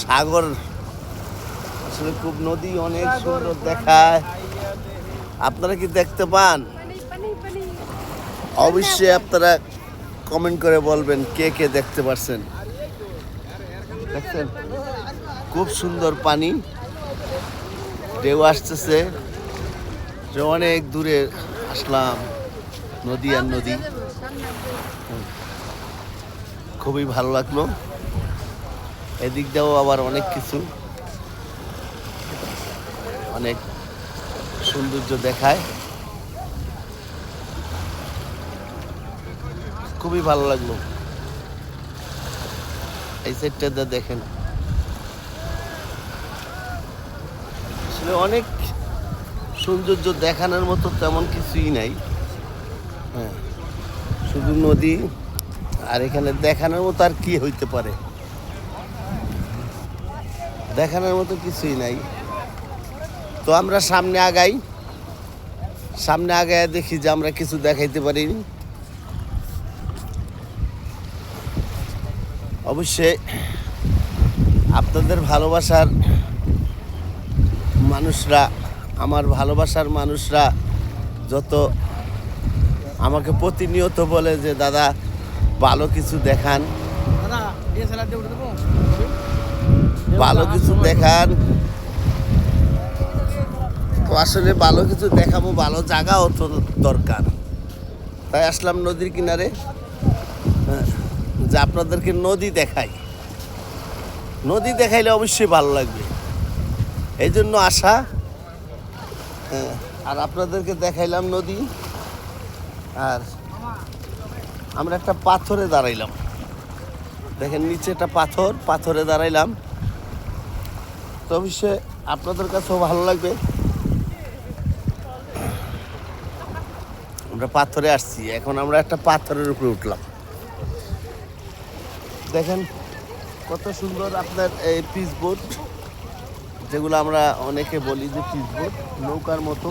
সাগর, আসলে খুব নদী অনেক সুন্দর দেখায়। আপনারা কি দেখতে পান? অবশ্যই আপনারা কমেন্ট করে বলবেন কে কে দেখতে পারছেন। দেখছেন খুব সুন্দর পানি, ঢেউ আসতেছে। যে অনেক দূরে আসলাম, নদী আর নদী, খুবই ভালো লাগলো। এদিক দিয়েও আবার অনেক কিছু, অনেক সৌন্দর্য দেখায়, খুবই ভালো লাগলো। এই সাইডটা দেখেন, আসলে অনেক সৌন্দর্য দেখানোর মতো তেমন কিছুই নাই। হ্যাঁ, শুধু নদী, আর এখানে দেখানোর মতো আর কি হইতে পারে? দেখানোর মতো কিছুই নাই। তো আমরা সামনে আগাই, সামনে আগায় দেখি যে আমরা কিছু দেখাইতে পারি। অবশ্যই আপনাদের ভালোবাসার মানুষরা, আমার ভালোবাসার মানুষরা যত আমাকে প্রতিনিয়ত বলে যে দাদা ভালো কিছু দেখান, ভালো কিছু দেখান, তো আসলে ভালো কিছু দেখাবো, ভালো জায়গাও তো দরকার। তাই আসলাম নদীর কিনারে, যে আপনাদেরকে নদী দেখাই। নদী দেখাইলে অবশ্যই ভালো লাগবে, এই জন্য আসা। আর আপনাদেরকে দেখাইলাম নদী। আর আমরা একটা পাথরে দাঁড়াইলাম, দেখেন নিচে একটা পাথর, পাথরে দাঁড়াইলাম। তো অবশ্যই আপনাদের কাছেও ভালো লাগবে। আমরা পাথরে আসছি, এখন আমরা একটা পাথরের উপরে উঠলাম। দেখেন কত সুন্দর আপনার এই পিস বোট, যেগুলো আমরা অনেকে বলি যে পিস বোট, নৌকার মতো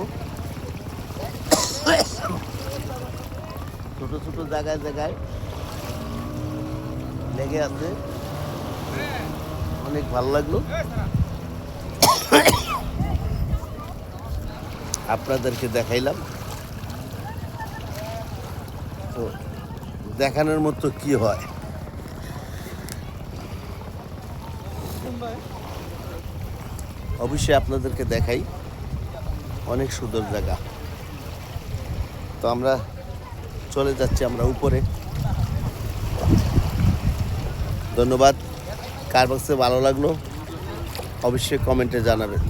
ছোট ছোট জায়গায় জায়গায় লেগে আছে, অনেক ভালো লাগলো। আপনাদেরকে দেখাইলাম, তো দেখানোর মতো কি হয়। অবশ্যই আপনাদেরকে দেখাই, অনেক সুন্দর জায়গা। তো আমরা চলে যাচ্ছি আমরা উপরে। ধন্যবাদ। কার কাছে ভালো লাগলো অবশ্যই কমেন্টে জানাবেন।